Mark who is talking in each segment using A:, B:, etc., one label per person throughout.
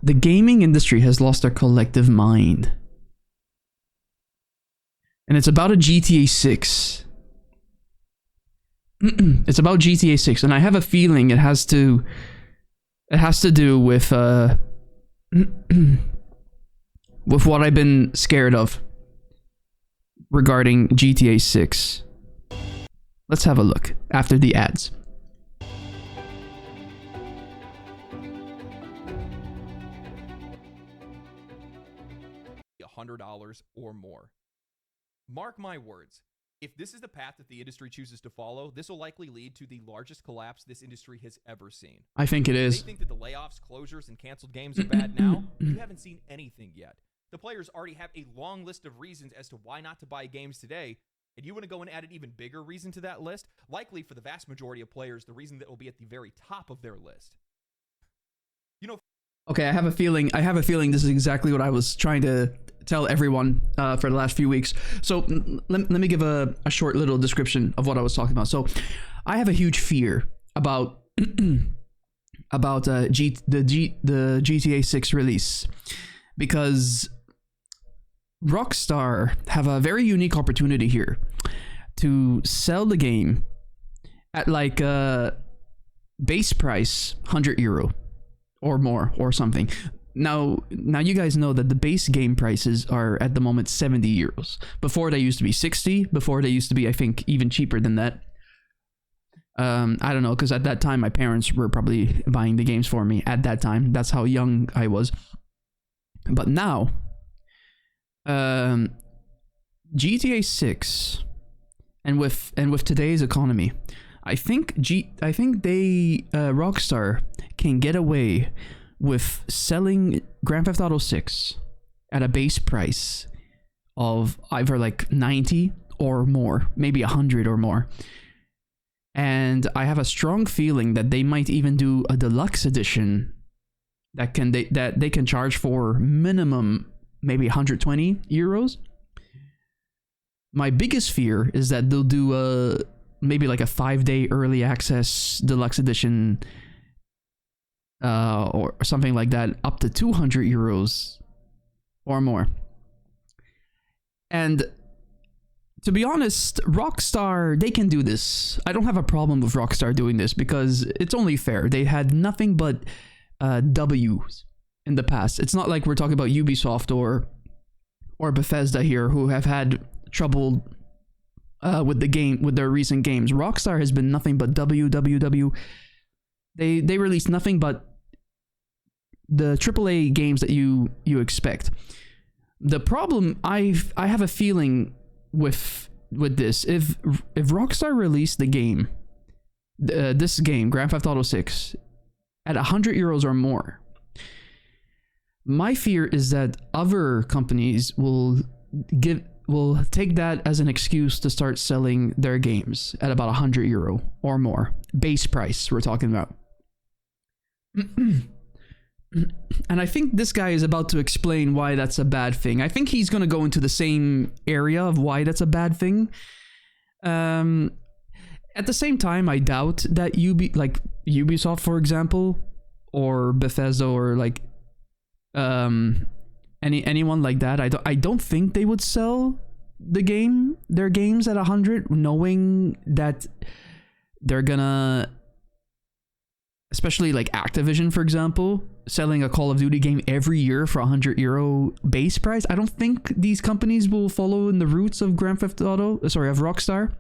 A: The gaming industry has lost their collective mind. And it's about a GTA 6. It's about GTA 6, and I have a feeling it has to do with with what I've been scared of regarding GTA 6. Let's have a look after the ads.
B: $100 or more. Mark my words. If this is the path that the industry chooses to follow, this will likely lead to the largest collapse this industry has ever seen.
A: I think it is.
B: They think that the layoffs, closures, and canceled games are bad now. You haven't seen anything yet. The players already have a long list of reasons as to why not to buy games today, and you want to go and add an even bigger reason to that list? Likely, for the vast majority of players, the reason that will be at the very top of their list. You know...
A: Okay, I have a feeling this is exactly what I was trying to tell everyone for the last few weeks. So let me give a short little description of what I was talking about. So I have a huge fear about the GTA 6 release, because Rockstar have a very unique opportunity here to sell the game at like a base price €100 or more or something. Now you guys know that the base game prices are at the moment €70. Before they used to be 60. Before they used to be, I think, even cheaper than that. I don't know, because at that time my parents were probably buying the games for me. At that time, that's how young I was. But now, GTA 6, and with today's economy, I think Rockstar can get away with selling Grand Theft Auto 6 at a base price of either like 90 or more, maybe 100 or more. And I have a strong feeling that they might even do a deluxe edition that they can charge for minimum maybe €120. My biggest fear is that they'll do maybe like a 5-day early access deluxe edition, or something like that, up to €200 or more. And to be honest, Rockstar, they can do this. I don't have a problem with Rockstar doing this because it's only fair. They had nothing but W's in the past. It's not like we're talking about Ubisoft or Bethesda here, who have had trouble with their recent games. Rockstar has been nothing but W. They release nothing but the AAA games that you expect. The problem, I have a feeling with this, if Rockstar released the game, this game, Grand Theft Auto 6, at €100 or more, my fear is that other companies will take that as an excuse to start selling their games at about €100 or more. Base price, we're talking about. And I think this guy is about to explain why that's a bad thing. I think he's going to go into the same area of why that's a bad thing. At the same time, I doubt that Ubisoft, for example, or Bethesda, or like anyone like that, I don't think they would sell their games at 100, knowing that they're gonna, especially like Activision, for example, selling a Call of Duty game every year for €100 base price. I don't think these companies will follow in the roots of of Rockstar.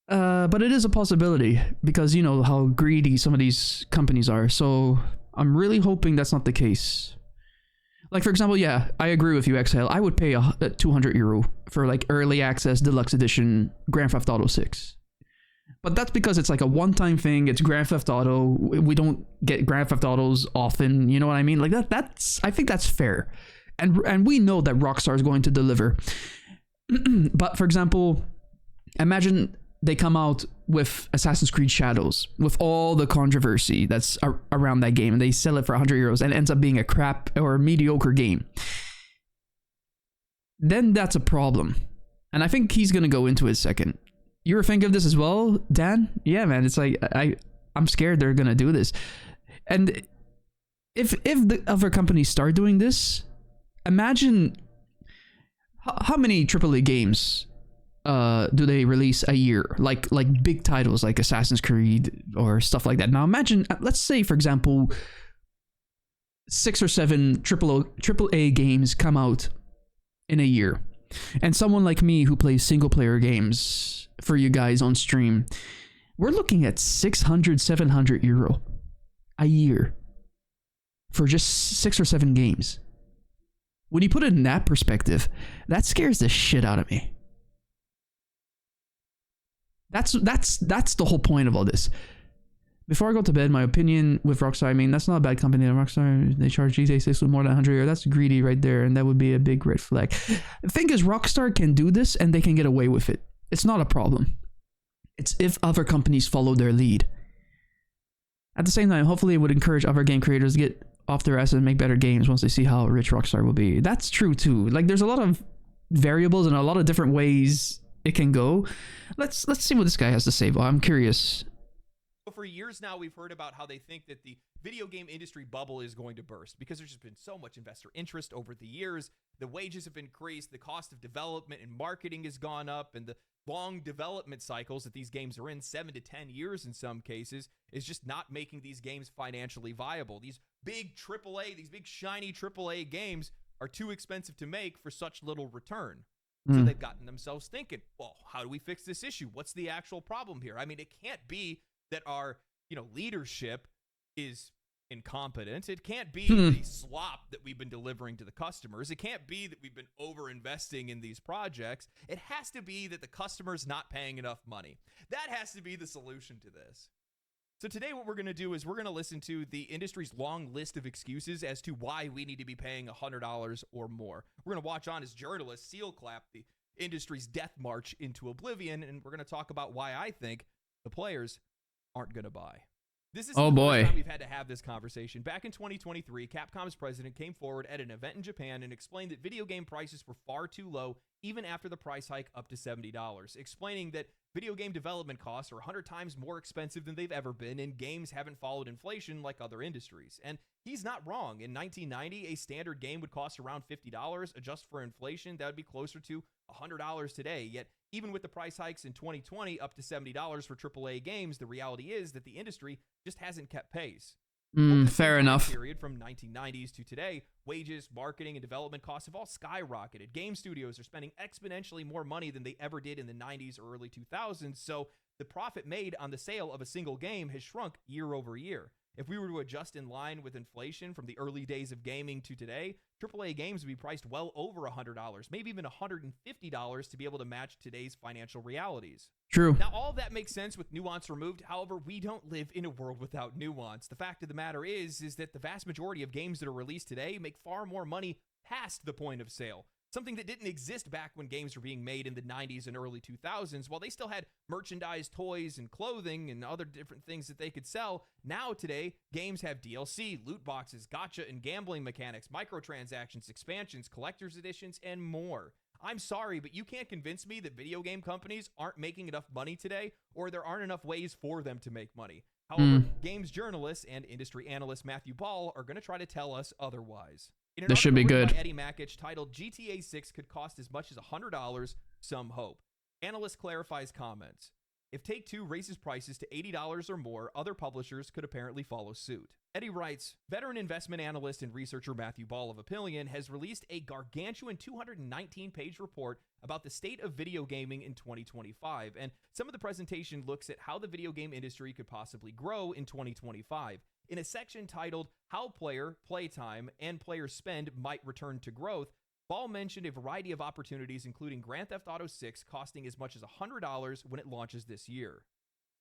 A: But it is a possibility, because you know how greedy some of these companies are. So I'm really hoping that's not the case. Like, for example, yeah, I agree with you, Exhale. I would pay €200 for like early access deluxe edition Grand Theft Auto 6. But that's because it's like a one-time thing. It's Grand Theft Auto. We don't get Grand Theft Autos often. You know what I mean? Like I think that's fair. And we know that Rockstar is going to deliver. But for example, imagine they come out with Assassin's Creed Shadows, with all the controversy that's around that game, and they sell it for €100 and it ends up being a crap or a mediocre game. Then that's a problem. And I think he's going to go into it second. You were thinking of this as well, Dan? Yeah, man. It's like, I'm scared they're going to do this. And if the other companies start doing this, imagine how many AAA games do they release a year, like big titles like Assassin's Creed or stuff like that. Now imagine, let's say for example, 6 or 7 AAA games come out in a year, and someone like me who plays single player games for you guys on stream, we're looking at 600-700 euro a year for just 6 or 7 games. When you put it in that perspective, that scares the shit out of me. That's the whole point of all this. Before I go to bed, my opinion with Rockstar, I mean, that's not a bad company. Rockstar, they charge GTA 6 with more than 100 euro. That's greedy right there, and that would be a big red flag. The thing is, Rockstar can do this, and they can get away with it. It's not a problem. It's if other companies follow their lead. At the same time, hopefully it would encourage other game creators to get off their asses and make better games once they see how rich Rockstar will be. That's true too. Like, there's a lot of variables and a lot of different ways it can go. Let's see what this guy has to say. Well, I'm curious.
B: For years now, we've heard about how they think that the video game industry bubble is going to burst because there's just been so much investor interest over the years. The wages have increased, the cost of development and marketing has gone up, and the long development cycles that these games are in, 7 to 10 years in some cases, is just not making these games financially viable. These big AAA, these big shiny AAA games are too expensive to make for such little return. So they've gotten themselves thinking, well, how do we fix this issue? What's the actual problem here? I mean, it can't be that our, leadership is incompetent. It can't be the slop that we've been delivering to the customers. It can't be that we've been over-investing in these projects. It has to be that the customer's not paying enough money. That has to be the solution to this. So today what we're going to do is we're going to listen to the industry's long list of excuses as to why we need to be paying $100 or more. We're going to watch on as journalists seal clap the industry's death march into oblivion, and we're going to talk about why I think the players aren't going to buy. This is the first time we've had to have this conversation. Back in 2023, Capcom's president came forward at an event in Japan and explained that video game prices were far too low even after the price hike up to $70, explaining that video game development costs are 100 times more expensive than they've ever been, and games haven't followed inflation like other industries. And he's not wrong. In 1990, a standard game would cost around $50. Adjust for inflation, that would be closer to $100 today. Yet, even with the price hikes in 2020 up to $70 for AAA games, the reality is that the industry just hasn't kept pace.
A: Fair enough.
B: Period from 1990s to today, wages, marketing, and development costs have all skyrocketed. Game studios are spending exponentially more money than they ever did in the 90s or early 2000s, so the profit made on the sale of a single game has shrunk year over year. If we were to adjust in line with inflation from the early days of gaming to today, AAA games would be priced well over $100, maybe even $150 to be able to match today's financial realities.
A: True.
B: Now, all of that makes sense with nuance removed. However, we don't live in a world without nuance. The fact of the matter is that the vast majority of games that are released today make far more money past the point of sale. Something that didn't exist back when games were being made in the 90s and early 2000s. While they still had merchandise, toys, and clothing and other different things that they could sell, now today, games have DLC, loot boxes, gacha and gambling mechanics, microtransactions, expansions, collector's editions, and more. I'm sorry, but you can't convince me that video game companies aren't making enough money today, or there aren't enough ways for them to make money. However, games journalists and industry analyst Matthew Ball are going to try to tell us otherwise.
A: This should be good.
B: By Eddie Mackich titled GTA 6 could cost as much as $100, some hope. Analyst clarifies comments. If Take-Two raises prices to $80 or more, other publishers could apparently follow suit. Eddie writes, veteran investment analyst and researcher Matthew Ball of Opinion has released a gargantuan 219-page report about the state of video gaming in 2025, and some of the presentation looks at how the video game industry could possibly grow in 2025. In a section titled How Player, Playtime, and Player Spend Might Return to Growth, Ball mentioned a variety of opportunities, including Grand Theft Auto 6 costing as much as $100 when it launches this year.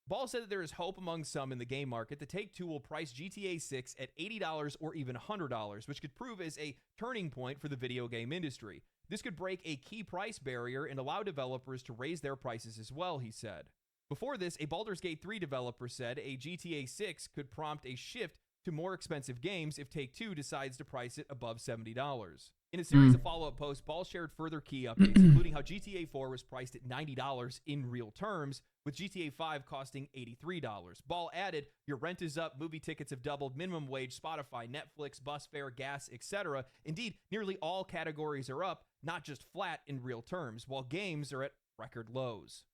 B: Ball said that there is hope among some in the game market that Take-Two will price GTA 6 at $80 or even $100, which could prove as a turning point for the video game industry. This could break a key price barrier and allow developers to raise their prices as well, he said. Before this, a Baldur's Gate 3 developer said a GTA 6 could prompt a shift to more expensive games if Take-Two decides to price it above $70. In a series of follow-up posts, Ball shared further key updates, including how GTA 4 was priced at $90 in real terms, with GTA 5 costing $83. Ball added, your rent is up, movie tickets have doubled, minimum wage, Spotify, Netflix, bus fare, gas, etc. Indeed, nearly all categories are up, not just flat in real terms, while games are at record lows.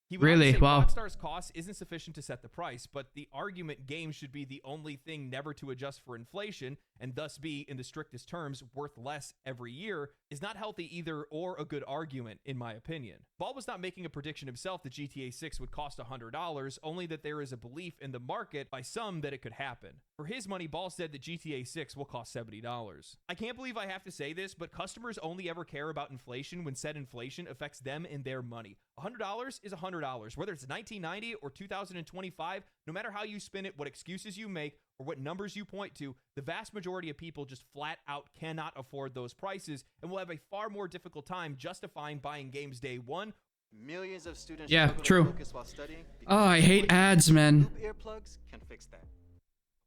B: He went on to
A: Really?
B: say
A: Wow.
B: Rockstar's cost isn't sufficient to set the price, but the argument games should be the only thing never to adjust for inflation and thus be, in the strictest terms, worth less every year is not healthy either or a good argument, in my opinion. Ball was not making a prediction himself that GTA 6 would cost $100, only that there is a belief in the market by some that it could happen. For his money, Ball said that GTA 6 will cost $70. I can't believe I have to say this, but customers only ever care about inflation when said inflation affects them and their money. $100 is $100. Whether it's 1990 or 2025, no matter how you spin it, what excuses you make, or what numbers you point to, the vast majority of people just flat out cannot afford those prices and will have a far more difficult time justifying buying games day one.
C: Millions of students
A: Yeah,
C: struggle
A: true.
C: to focus while studying.
A: Oh, I hate ads, man.
C: Loop earplugs can fix that.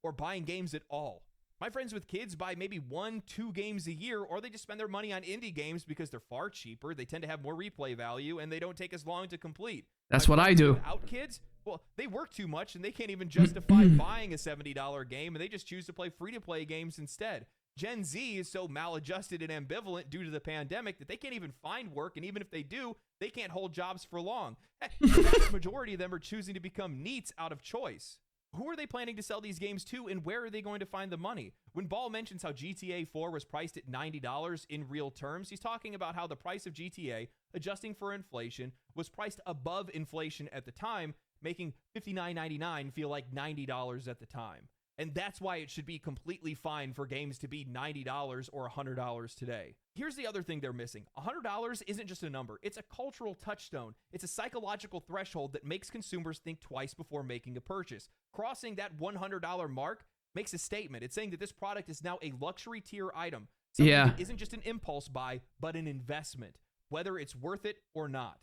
B: Or buying games at all. My friends with kids buy maybe 1-2 games a year, or they just spend their money on indie games because they're far cheaper, they tend to have more replay value, and they don't take as long to complete.
A: That's
B: My
A: what I
B: friends
A: do.
B: without kids, well, they work too much and they can't even justify buying a $70 game, and they just choose to play free-to-play games instead. Gen Z is so maladjusted and ambivalent due to the pandemic that they can't even find work, and even if they do, they can't hold jobs for long. Heck, the vast majority of them are choosing to become NEETs out of choice. Who are they planning to sell these games to, and where are they going to find the money? When Ball mentions how GTA 4 was priced at $90 in real terms, he's talking about how the price of GTA, adjusting for inflation, was priced above inflation at the time, making $59.99 feel like $90 at the time. And that's why it should be completely fine for games to be $90 or $100 today. Here's the other thing they're missing. $100 isn't just a number. It's a cultural touchstone. It's a psychological threshold that makes consumers think twice before making a purchase. Crossing that $100 mark makes a statement. It's saying that this product is now a luxury tier item. Something
A: Yeah.
B: that isn't just an impulse buy, but an investment, whether it's worth it or not.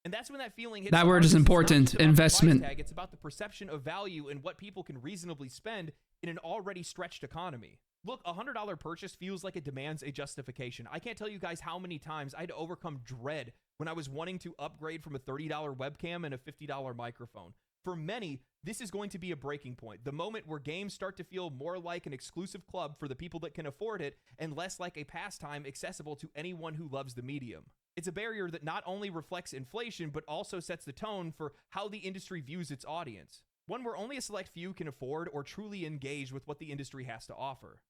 B: And that's when that feeling hits.
A: That
B: the
A: word is
B: hardest. It's not
A: important.
B: just about the price
A: Investment.
B: tag, it's about the perception of value and what people can reasonably spend in an already stretched economy. Look, a $100 purchase feels like it demands a justification. I can't tell you guys how many times I had to overcome dread when I was wanting to upgrade from a $30 webcam and a $50 microphone. For many, this is going to be a breaking point. The moment where games start to feel more like an exclusive club for the people that can afford it and less like a pastime accessible to anyone who loves the medium. It's a barrier that not only reflects inflation, but also sets the tone for how the industry views its audience. One where only a select few can afford or truly engage with what the industry has to offer.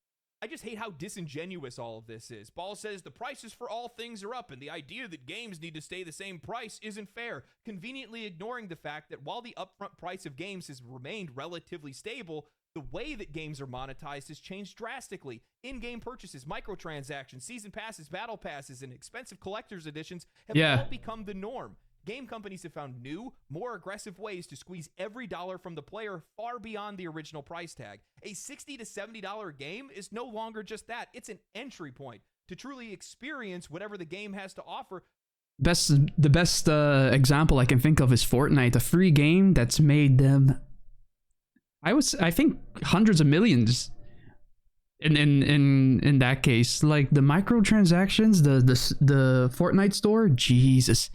B: I just hate how disingenuous all of this is. Ball says the prices for all things are up, and the idea that games need to stay the same price isn't fair, conveniently ignoring the fact that while the upfront price of games has remained relatively stable, the way that games are monetized has changed drastically. In-game purchases, microtransactions, season passes, battle passes, and expensive collector's editions have all become the norm. Game companies have found new, more aggressive ways to squeeze every dollar from the player far beyond the original price tag. A $60 to $70 game is no longer just that. It's an entry point to truly experience whatever the game has to offer.
A: The best example I can think of is Fortnite, a free game that's made them, I think, hundreds of millions. In that case, like the microtransactions, the Fortnite store, Jesus.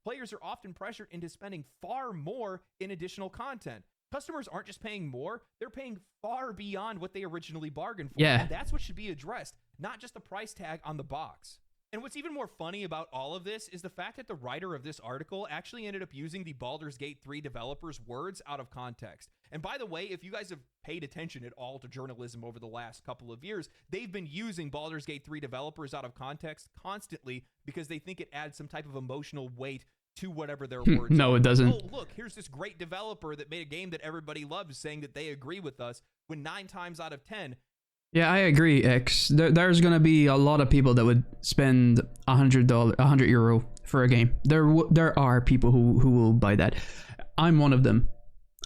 B: Players are often pressured into spending far more in additional content. Customers aren't just paying more, they're paying far beyond what they originally bargained for.
A: Yeah.
B: And that's what should be addressed, not just the price tag on the box. And what's even more funny about all of this is the fact that the writer of this article actually ended up using the Baldur's Gate 3 developers' words out of context. And by the way, if you guys have paid attention at all to journalism over the last couple of years, they've been using Baldur's Gate 3 developers out of context constantly because they think it adds some type of emotional weight to whatever their words
A: No,
B: are.
A: it doesn't.
B: Oh, look, here's this great developer that made a game that everybody loves saying that they agree with us, when 9 times out of 10,
A: Yeah, I agree, X. There's gonna be a lot of people that would spend €100 for a game. There are people who will buy that. I'm one of them.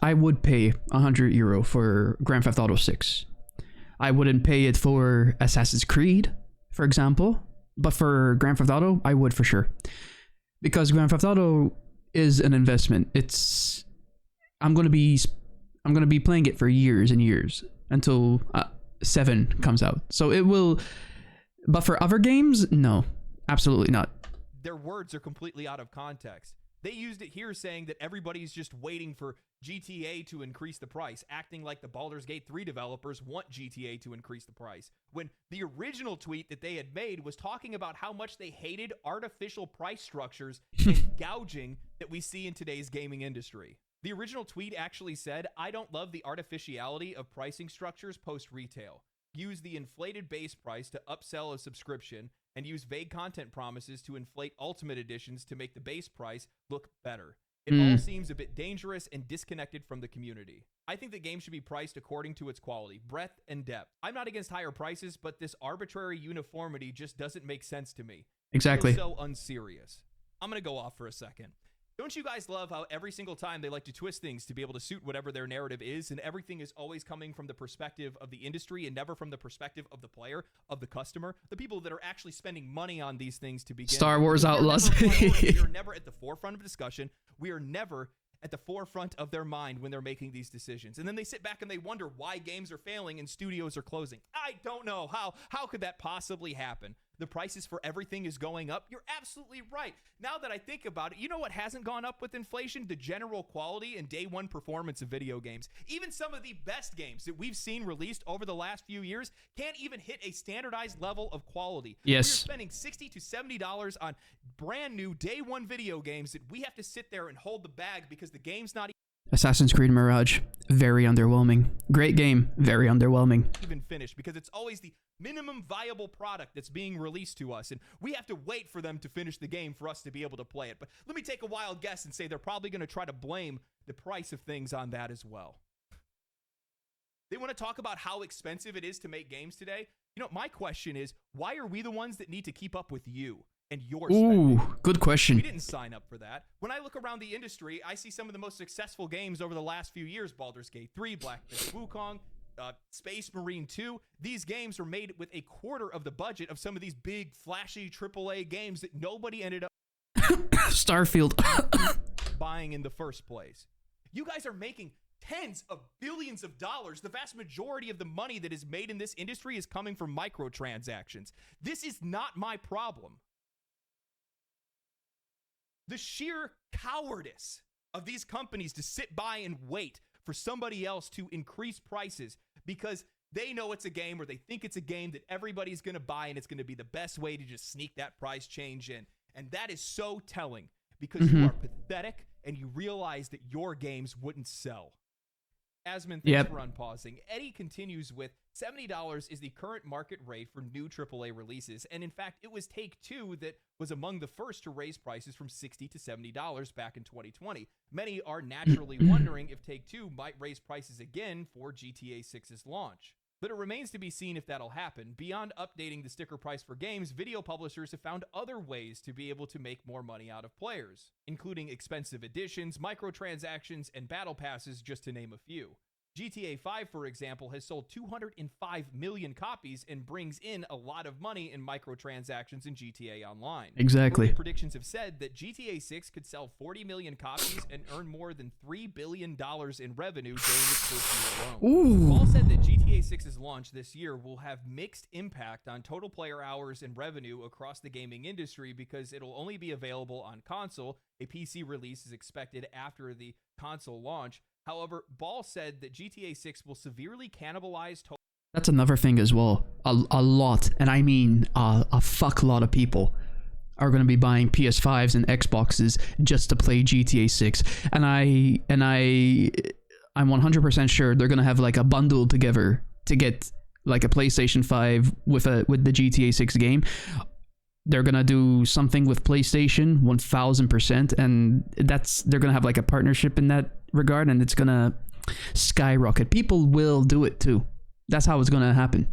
A: I would pay €100 for Grand Theft Auto 6. I wouldn't pay it for Assassin's Creed, for example, but for Grand Theft Auto, I would for sure. Because Grand Theft Auto is an investment. I'm gonna be playing it for years and years until 7 comes out. So it will, but for other games, no, absolutely not.
B: their words are completely out of context. They used it here saying that everybody's just waiting for GTA to increase the price, acting like the Baldur's Gate 3 developers want GTA to increase the price, when the original tweet that they had made was talking about how much they hated artificial price structures and gouging that we see in today's gaming industry. The original tweet actually said, "I don't love the artificiality of pricing structures post-retail. Use the inflated base price to upsell a subscription and use vague content promises to inflate ultimate editions to make the base price look better. It all seems a bit dangerous and disconnected from the community. I think that games should be priced according to its quality, breadth, and depth. I'm not against higher prices, but this arbitrary uniformity just doesn't make sense to me.
A: Exactly.
B: It's so unserious." I'm going to go off for a second. Don't you guys love how every single time they like to twist things to be able to suit whatever their narrative is, and everything is always coming from the perspective of the industry and never from the perspective of the player, of the customer, the people that are actually spending money on these things to begin?
A: Star Wars Outlaws.
B: We are never at the forefront of discussion. We are never at the forefront of their mind when they're making these decisions. And then they sit back and they wonder why games are failing and studios are closing. I don't know. How could that possibly happen? The prices for everything is going up. You're absolutely right. Now that I think about it, you know what hasn't gone up with inflation? The general quality and day one performance of video games. Even some of the best games that we've seen released over the last few years can't even hit a standardized level of quality.
A: Yes.
B: We're spending $60 to $70 on brand new day one video games that we have to sit there and hold the bag because the game's not
A: Assassin's Creed Mirage, very underwhelming. Great game, very underwhelming.
B: even finished because it's always the minimum viable product that's being released to us, and we have to wait for them to finish the game for us to be able to play it. But let me take a wild guess and say they're probably going to try to blame the price of things on that as well. They want to talk about how expensive it is to make games today. You know, my question is, why are we the ones that need to keep up with you and your spending?
A: Ooh, good question.
B: We didn't sign up for that. When I look around the industry, I see some of the most successful games over the last few years: Baldur's Gate 3, Black Myth Wukong, Space Marine 2. These games are made with a quarter of the budget of some of these big, flashy AAA games that nobody ended up
A: Starfield.
B: buying in the first place. You guys are making tens of billions of dollars. The vast majority of the money that is made in this industry is coming from microtransactions. This is not my problem. The sheer cowardice of these companies to sit by and wait for somebody else to increase prices because they know it's a game or they think it's a game that everybody's going to buy and it's going to be the best way to just sneak that price change in. And that is so telling because you are pathetic and you realize that your games wouldn't sell. Asmon, thanks for unpausing. Eddie continues with, $70 is the current market rate for new AAA releases, and in fact, it was Take-Two that was among the first to raise prices from $60 to $70 back in 2020. Many are naturally wondering if Take-Two might raise prices again for GTA 6's launch. But it remains to be seen if that'll happen. Beyond updating the sticker price for games, video publishers have found other ways to be able to make more money out of players, including expensive editions, microtransactions, and battle passes, just to name a few. GTA 5, for example, has sold 205 million copies and brings in a lot of money in microtransactions in GTA Online.
A: Exactly.
B: Early predictions have said that GTA 6 could sell 40 million copies and earn more than $3 billion in revenue during its first year alone. Paul said that GTA 6's launch this year will have mixed impact on total player hours and revenue across the gaming industry because it'll only be available on console. A PC release is expected after the console launch. However, Ball said that GTA 6 will severely cannibalize total.
A: That's another thing as well. A lot, and I mean a fuck lot of people are going to be buying PS5s and Xboxes just to play GTA 6. And I'm 100% sure they're going to have like a bundle together to get like a PlayStation 5 with the GTA 6 game. They're gonna do something with PlayStation 1000%, and they're gonna have like a partnership in that regard, and it's gonna skyrocket. People will do it too. That's how it's gonna happen.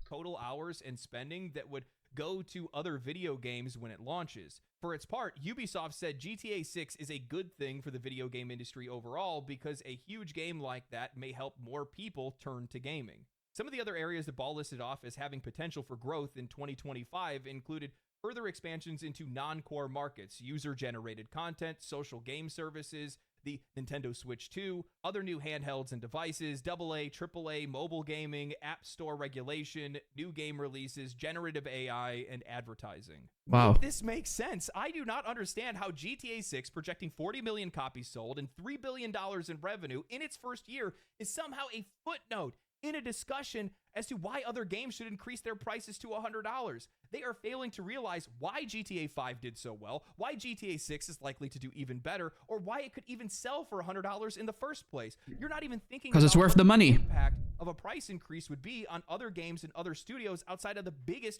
B: Total hours and spending that would go to other video games when it launches. For its part, Ubisoft said GTA 6 is a good thing for the video game industry overall because a huge game like that may help more people turn to gaming. Some of the other areas that Ball listed off as having potential for growth in 2025 included further expansions into non-core markets, user-generated content, social game services, the Nintendo Switch 2, other new handhelds and devices, AA, AAA, mobile gaming, app store regulation, new game releases, generative AI, and advertising.
A: Wow.
B: Make this makes sense. I do not understand how GTA 6, projecting 40 million copies sold and $3 billion in revenue in its first year, is somehow a footnote in a discussion as to why other games should increase their prices to $100. They are failing to realize why GTA 5 did so well, why GTA 6 is likely to do even better, or why it could even sell for $100 in the first place. You're not even thinking
A: Because it's
B: about
A: worth
B: what
A: the money.
B: impact of a price increase would be on other games and other studios outside of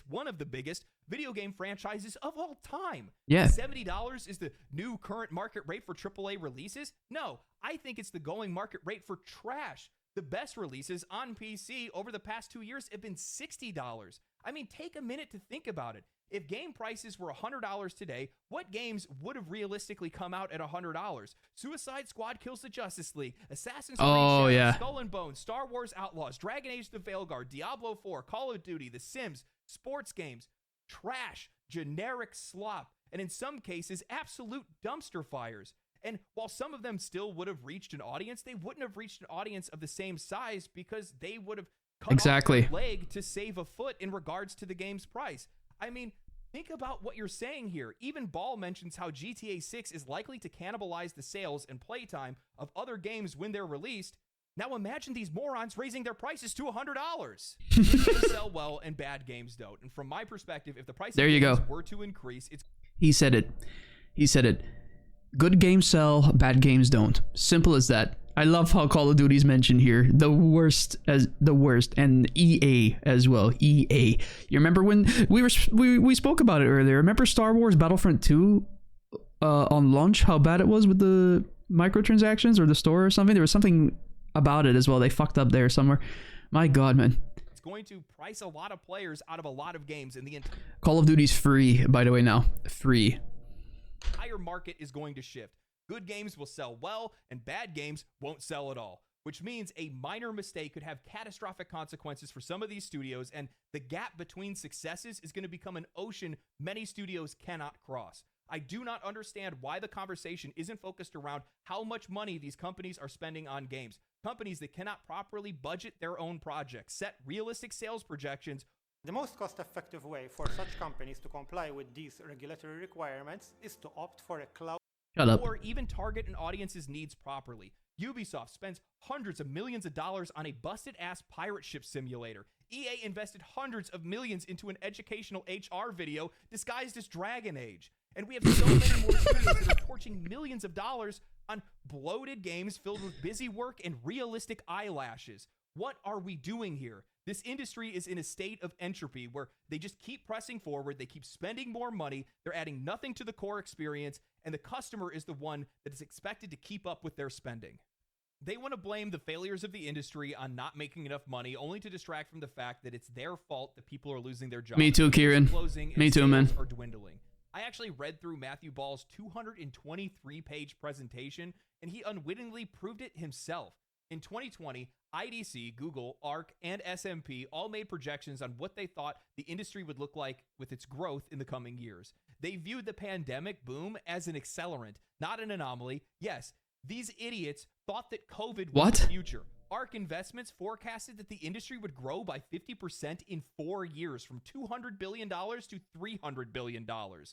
B: one of the biggest video game franchises of all time.
A: Yeah.
B: $70 is the new current market rate for AAA releases? No, I think it's the going market rate for trash. The best releases on PC over the past 2 years have been $60. I mean, take a minute to think about it. If game prices were $100 today, what games would have realistically come out at $100? Suicide Squad Kills the Justice League, Assassin's Creed
A: Oh,
B: Shadows,
A: yeah.
B: Skull and Bones, Star Wars Outlaws, Dragon Age The Veilguard, Diablo 4, Call of Duty, The Sims, sports games, trash, generic slop, and in some cases, absolute dumpster fires. And while some of them still would have reached an audience, they wouldn't have reached an audience of the same size because they would have cut off their leg to save a foot in regards to the game's price. I mean, think about what you're saying here. Even Ball mentions how GTA 6 is likely to cannibalize the sales and playtime of other games when they're released. Now imagine these morons raising their prices to $100. They sell well and bad games don't. And from my perspective, if the price of games were to increase, it's...
A: He said it. He said it. Good games sell, bad games don't. Simple as that. I love how Call of Duty's mentioned here. The worst as the worst, and EA as well. EA. You remember when we spoke about it earlier? Remember Star Wars Battlefront 2 on launch? How bad it was with the microtransactions or the store or something? There was something about it as well. They fucked up there somewhere. My God, man.
B: It's going to price a lot of players out of a lot of games, and the
A: Call of Duty's free, by the way. Now free.
B: Entire market is going to shift. Good games will sell well, and bad games won't sell at all, which means a minor mistake could have catastrophic consequences for some of these studios, and the gap between successes is going to become an ocean many studios cannot cross. I do not understand why the conversation isn't focused around how much money these companies are spending on games. Companies that cannot properly budget their own projects, set realistic sales projections.
D: The most cost-effective way for such companies to comply with these regulatory requirements is to opt for a cloud
B: or even target an audience's needs properly. Ubisoft spends hundreds of millions of dollars on a busted-ass pirate ship simulator. EA invested hundreds of millions into an educational HR video disguised as Dragon Age. And we have so many more studios that are torching millions of dollars on bloated games filled with busy work and realistic eyelashes. What are we doing here? This industry is in a state of entropy where they just keep pressing forward, they keep spending more money, they're adding nothing to the core experience, and the customer is the one that is expected to keep up with their spending. They want to blame the failures of the industry on not making enough money, only to distract from the fact that it's their fault that people are losing their jobs.
A: Me too, Kieran. Me too, man.
B: Are dwindling. I actually read through Matthew Ball's 223-page presentation, and he unwittingly proved it himself. In 2020, IDC, Google, ARC, and SMP all made projections on what they thought the industry would look like with its growth in the coming years. They viewed the pandemic boom as an accelerant, not an anomaly. Yes, these idiots thought that COVID was the future. ARC Investments forecasted that the industry would grow by 50% in 4 years, from $200 billion to $300 billion.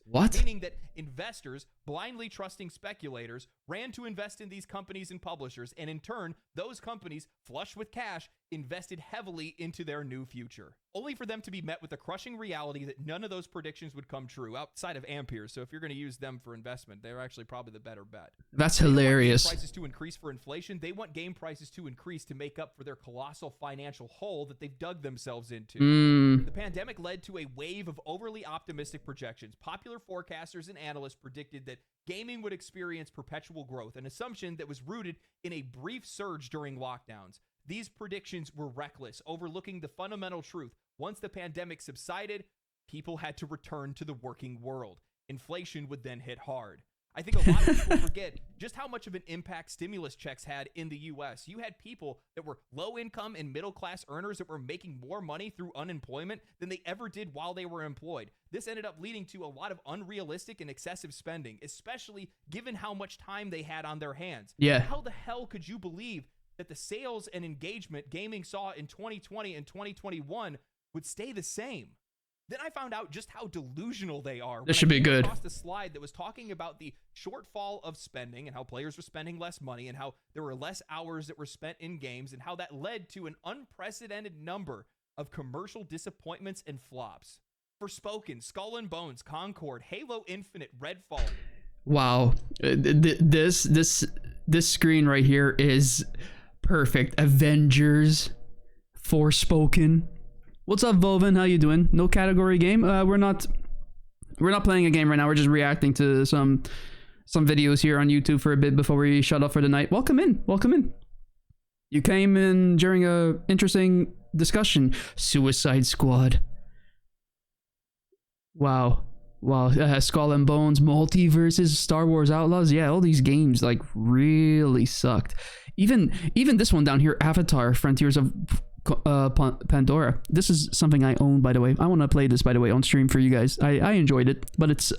A: What?
B: Meaning that investors, blindly trusting speculators, ran to invest in these companies and publishers, and in turn, those companies, flush with cash, invested heavily into their new future, only for them to be met with the crushing reality that none of those predictions would come true outside of Ampere. So if you're going to use them for investment, they're actually probably the better bet.
A: That's hilarious.
B: They want game prices to increase for inflation. They want game prices to increase to make up for their colossal financial hole that they've dug themselves into. The pandemic led to a wave of overly optimistic projections. Popular forecasters and analysts predicted that gaming would experience perpetual growth, an assumption that was rooted in a brief surge during lockdowns. These predictions were reckless, overlooking the fundamental truth. Once the pandemic subsided, people had to return to the working world. Inflation would then hit hard. I think a lot of people forget just how much of an impact stimulus checks had in the U.S. You had people that were low income and middle class earners that were making more money through unemployment than they ever did while they were employed. This ended up leading to a lot of unrealistic and excessive spending, especially given how much time they had on their hands.
A: Yeah.
B: How the hell could you believe that the sales and engagement gaming saw in 2020 and 2021 would stay the same? Then I found out just how delusional they are.
A: This should be good.
B: I across the slide that was talking about the shortfall of spending and how players were spending less money and how there were less hours that were spent in games and how that led to an unprecedented number of commercial disappointments and flops. Forspoken, Skull and Bones, Concord, Halo Infinite, Redfall.
A: Wow, this screen right here is perfect. Avengers, Forspoken. What's up, Volvin? How you doing? No category game. We're not playing a game right now. We're just reacting to some videos here on YouTube for a bit before we shut off for the night. Welcome in. Welcome in. You came in during a interesting discussion. Suicide Squad. Wow. Wow. Skull and Bones, Multiverses, Star Wars Outlaws. Yeah, all these games like really sucked. Even this one down here, Avatar: Frontiers of Pandora. This is something I own, by the way. I want to play this, by the way, on stream for you guys. I enjoyed it, but it's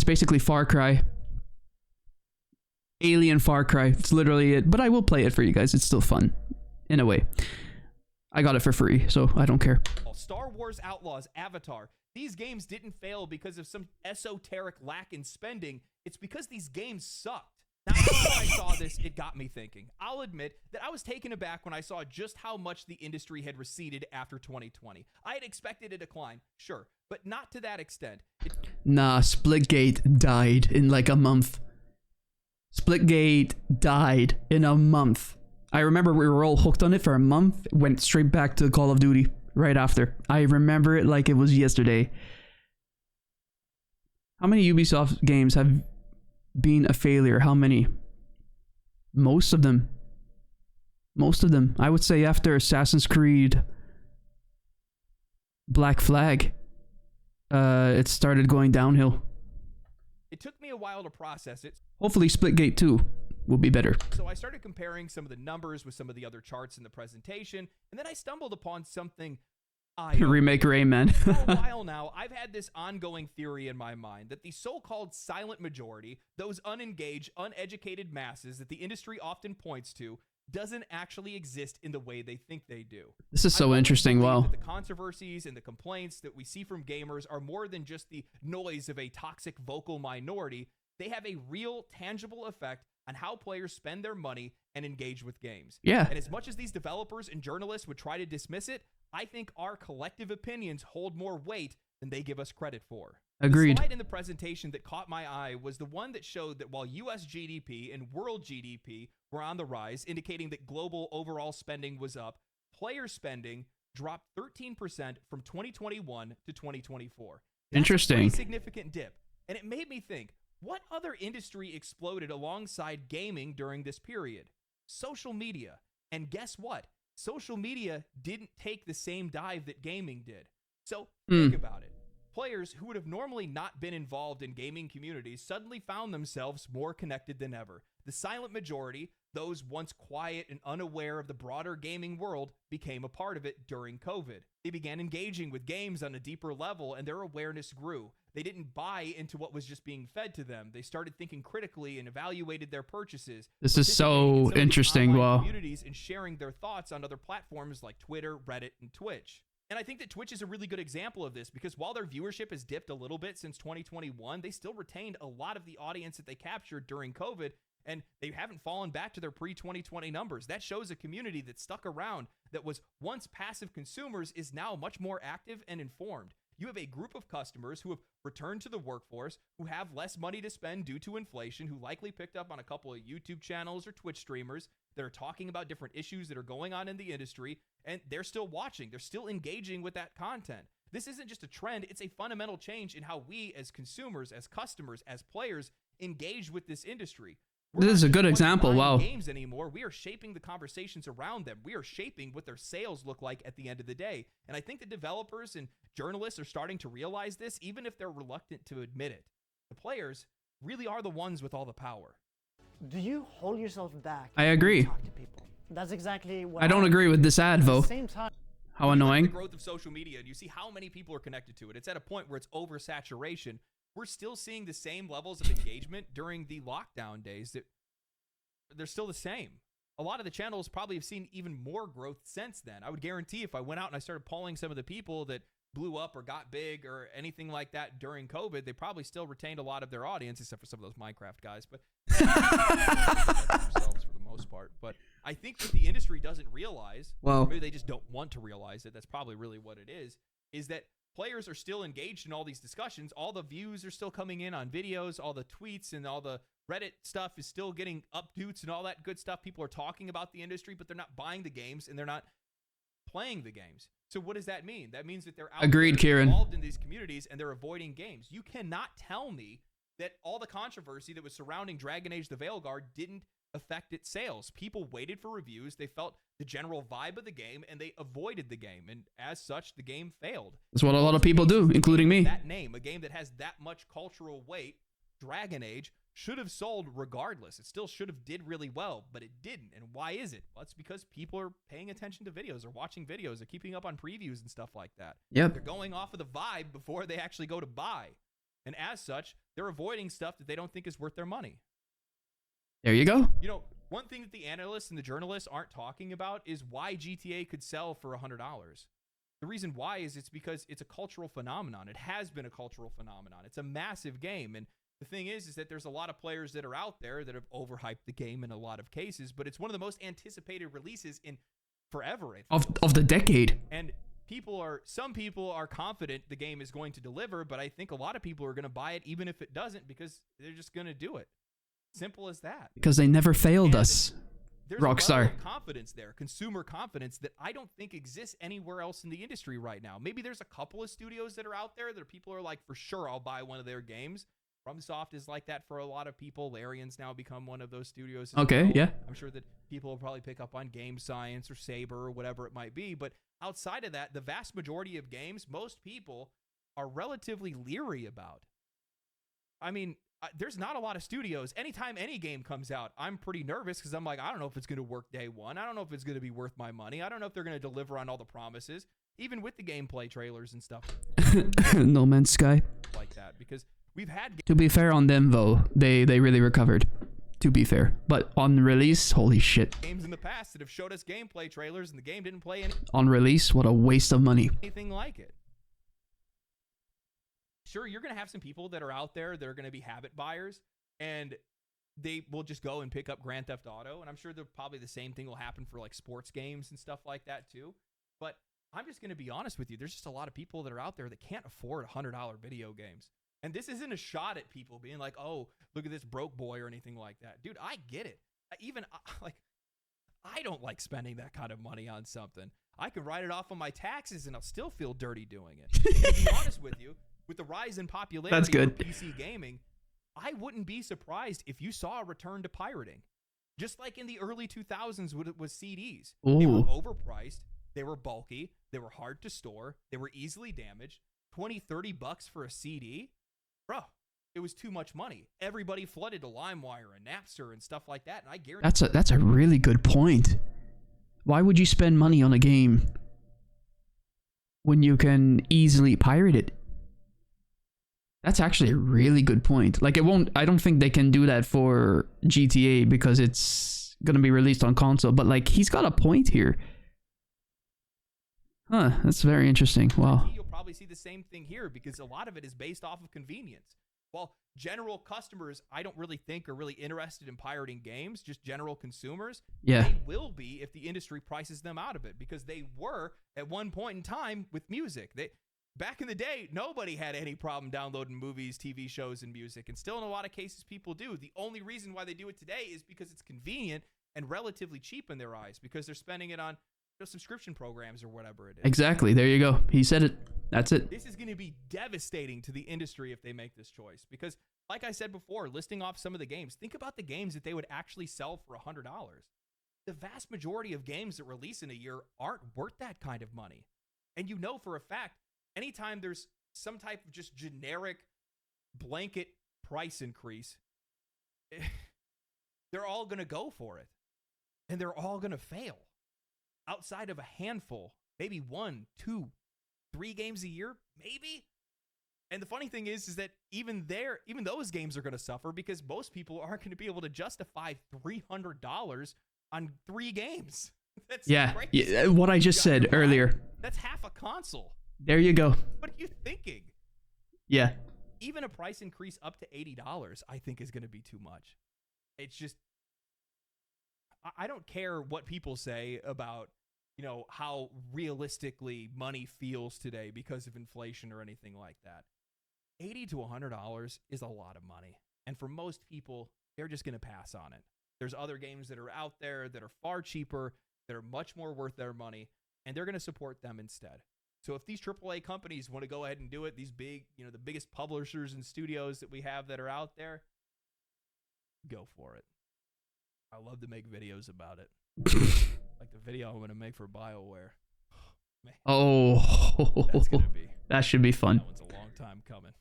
A: basically Far Cry. Alien Far Cry. It's literally it, but I will play it for you guys. It's still fun in a way. I got it for free, so I don't care.
B: Star Wars Outlaws, Avatar. These games didn't fail because of some esoteric lack in spending. It's because these games sucked. Now, after I saw this, it got me thinking. I'll admit that I was taken aback when I saw just how much the industry had receded after 2020. I had expected a decline, sure, but not to that extent.
A: Nah, Splitgate died in like a month. Splitgate died in a month. I remember we were all hooked on it for a month, went straight back to Call of Duty right after. I remember it like it was yesterday. How many Ubisoft games have been a failure? How many? Most of them. Most of them. I would say after Assassin's Creed Black Flag, it started going downhill.
B: It took me a while to process it.
A: Hopefully Splitgate 2 will be better.
B: So I started comparing some of the numbers with some of the other charts in the presentation, and then I stumbled upon something
A: Remake Rayman.
B: For a while now, I've had this ongoing theory in my mind that the so-called silent majority, those unengaged, uneducated masses that the industry often points to, doesn't actually exist in the way they think they do.
A: This is so interesting. Wow.
B: The controversies and the complaints that we see from gamers are more than just the noise of a toxic vocal minority. They have a real, tangible effect on how players spend their money and engage with games.
A: Yeah.
B: And as much as these developers and journalists would try to dismiss it, I think our collective opinions hold more weight than they give us credit for.
A: Agreed.
B: The slide in the presentation that caught my eye was the one that showed that while US GDP and world GDP were on the rise, indicating that global overall spending was up, player spending dropped 13% from 2021 to 2024. That's
A: Interesting.
B: A pretty significant dip. And it made me think, what other industry exploded alongside gaming during this period? Social media. And guess what? Social media didn't take the same dive that gaming did. So think about it. Players who would have normally not been involved in gaming communities suddenly found themselves more connected than ever. The silent majority, those once quiet and unaware of the broader gaming world, became a part of it during COVID. They began engaging with games on a deeper level, and their awareness grew. They didn't buy into what was just being fed to them. They started thinking critically and evaluated their purchases.
A: This is so interesting. Wow.
B: Communities and sharing their thoughts on other platforms like Twitter, Reddit, and Twitch. And I think that Twitch is a really good example of this because while their viewership has dipped a little bit since 2021, they still retained a lot of the audience that they captured during COVID, and they haven't fallen back to their pre-2020 numbers. That shows a community that stuck around, that was once passive consumers, is now much more active and informed. You have a group of customers who have returned to the workforce, who have less money to spend due to inflation, who likely picked up on a couple of YouTube channels or Twitch streamers that are talking about different issues that are going on in the industry, and they're still watching. They're still engaging with that content. This isn't just a trend. It's a fundamental change in how we as consumers, as customers, as players engage with this industry.
A: This is a good example. Wow.
B: Games anymore. We are shaping the conversations around them. We are shaping what their sales look like at the end of the day. And I think the developers and journalists are starting to realize this, even if they're reluctant to admit it. The players, really are the ones with all the power.
E: Do you hold yourself back?
A: I
E: when you
A: agree.
E: talk to people? That's exactly what
A: I don't agree with this
E: At the
A: advo.
E: same time,
A: How
B: You look at
A: annoying.
B: the growth of social media, and you see how many people are connected to it. It's at a point where it's oversaturation. We're still seeing the same levels of engagement during the lockdown days. That they're still the same. A lot of the channels probably have seen even more growth since then. I would guarantee if I went out and I started polling some of the people that blew up or got big or anything like that during COVID, they probably still retained a lot of their audience, except for some of those Minecraft guys. But themselves for the most part. But I think what the industry doesn't realize,
A: Wow.
B: or maybe they just don't want to realize it, that's probably really what it is that players are still engaged in all these discussions. All the views are still coming in on videos, all the tweets and all the Reddit stuff is still getting updates and all that good stuff. People are talking about the industry, but they're not buying the games and they're not playing the games. So what does that mean? That means that they're out
A: Agreed,
B: there
A: Kieran.
B: involved in these communities and they're avoiding games. You cannot tell me that all the controversy that was surrounding Dragon Age the Veilguard didn't affect its sales. People waited for reviews. They felt the general vibe of the game and they avoided the game. And as such, the game failed.
A: That's what a lot of people do, including me.
B: That name, a game that has that much cultural weight, Dragon Age, should have sold regardless. It still should have did really well, but it didn't. And why is it? Well, it's because people are paying attention to videos or watching videos or keeping up on previews and stuff like that.
A: Yep.
B: They're going off of the vibe before they actually go to buy. And as such, they're avoiding stuff that they don't think is worth their money.
A: There you go.
B: You know, one thing that the analysts and the journalists aren't talking about is why GTA could sell for $100. The reason why is it's because it's a cultural phenomenon. It has been a cultural phenomenon. It's a massive game. And the thing is that there's a lot of players that are out there that have overhyped the game in a lot of cases, but it's one of the most anticipated releases in forever.
A: Of the decade.
B: And some people are confident the game is going to deliver, but I think a lot of people are going to buy it even if it doesn't because they're just going to do it. Simple as that.
A: Because they never failed
B: And
A: us.
B: There's a level
A: Rockstar.
B: of confidence there, consumer confidence that I don't think exists anywhere else in the industry right now. Maybe there's a couple of studios that are out there that people are like, for sure, I'll buy one of their games. FromSoft is like that for a lot of people. Larian's now become one of those studios. As
A: Okay,
B: well.
A: yeah.
B: I'm sure that people will probably pick up on Game Science or Saber or whatever it might be. But outside of that, the vast majority of games, most people are relatively leery about. I mean, there's not a lot of studios. Anytime any game comes out, I'm pretty nervous because I'm like, I don't know if it's going to work day one. I don't know if it's going to be worth my money. I don't know if they're going to deliver on all the promises, even with the gameplay trailers and stuff
A: No Man's Sky.
B: like that. Because we've had
A: To be fair on them, though, they really recovered. To be fair. But on release, holy shit.
B: games in the past that have showed us gameplay trailers and the game didn't play
A: On release, what a waste of money.
B: anything like it. Sure, you're going to have some people that are out there that are going to be habit buyers, and they will just go and pick up Grand Theft Auto, and I'm sure probably the same thing will happen for like sports games and stuff like that too. But I'm just going to be honest with you. There's just a lot of people that are out there that can't afford $100 video games. And this isn't a shot at people being like, oh, look at this broke boy or anything like that. Dude, I get it. I don't like spending that kind of money on something. I could write it off on my taxes and I'll still feel dirty doing it. To be honest with you, with the rise in popularity
A: That's good.
B: of PC gaming, I wouldn't be surprised if you saw a return to pirating. Just like in the early 2000s with CDs. They were
A: Ooh.
B: overpriced, they were bulky, they were hard to store, they were easily damaged. $20-$30 for a CD? Bro, it was too much money. Everybody flooded to LimeWire and Napster and stuff like that, and I guarantee
A: That's a really good point. Why would you spend money on a game when you can easily pirate it? That's actually a really good point. Like, I don't think they can do that for GTA because it's gonna be released on console, but like, he's got a point here. Huh, that's very interesting. Wow.
B: you'll probably see the same thing here because a lot of it is based off of convenience. While general customers, I don't really think are really interested in pirating games, just general consumers,
A: Yeah.
B: they will be if the industry prices them out of it because they were at one point in time with music. Back in the day, nobody had any problem downloading movies, TV shows, and music, and still in a lot of cases people do. The only reason why they do it today is because it's convenient and relatively cheap in their eyes because they're spending it on subscription programs or whatever it is.
A: Exactly. There you go. He said it. That's it.
B: This is going to be devastating to the industry if they make this choice because, like I said before, listing off some of the games, think about the games that they would actually sell for $100. The vast majority of games that release in a year aren't worth that kind of money. And you know for a fact, anytime there's some type of just generic blanket price increase, they're all going to go for it. And they're all going to fail. Outside of a handful, maybe 1, 2, 3 games a year, maybe. And the funny thing is that even those games are going to suffer because most people aren't going to be able to justify $300 on 3 games. That's crazy.
A: Yeah, what I just said earlier.
B: That's half a console.
A: There you go.
B: What are you thinking?
A: Yeah.
B: Even a price increase up to $80, I think, is going to be too much. It's just, I don't care what people say about, how realistically money feels today because of inflation or anything like that. $80 to $100 is a lot of money. And for most people, they're just going to pass on it. There's other games that are out there that are far cheaper, that are much more worth their money, and they're going to support them instead. So if these AAA companies want to go ahead and do it, these big, the biggest publishers and studios that we have that are out there, go for it. I love to make videos about it. Like the video I'm going to make for BioWare. Man, that's going to be.
A: That should be fun.
B: That one's a long time coming.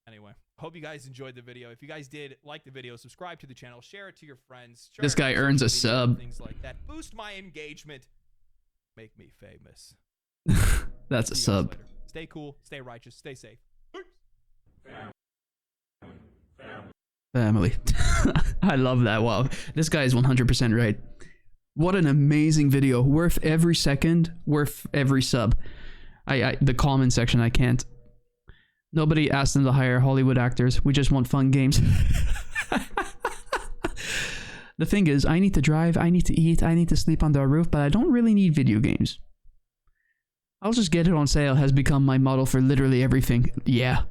B: Anyway, hope you guys enjoyed the video. If you guys did, like the video, subscribe to the channel, share it to your friends.
A: This guy earns a sub.
B: Things like that. Boost my engagement. Make me famous.
A: That's a sub.
B: Stay cool, stay righteous, stay safe.
A: Family. I love that. Wow. This guy is 100% right. What an amazing video. Worth every second, worth every sub. The comment section, I can't. Nobody asked them to hire Hollywood actors. We just want fun games. The thing is, I need to drive, I need to eat, I need to sleep under a roof, but I don't really need video games. I'll just get it on sale has become my model for literally everything. Yeah.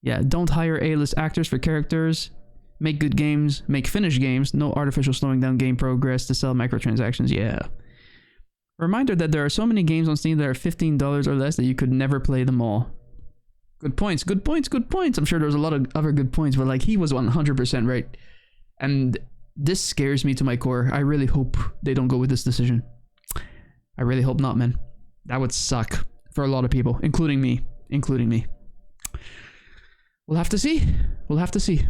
A: Yeah, don't hire A-list actors for characters. Make good games. Make finished games. No artificial slowing down game progress to sell microtransactions. Yeah. Reminder that there are so many games on Steam that are $15 or less that you could never play them all. Good points, good points, good points. I'm sure there's a lot of other good points, but like he was 100% right. And this scares me to my core. I really hope they don't go with this decision. I really hope not, man. That would suck for a lot of people, including me. We'll have to see. We'll have to see.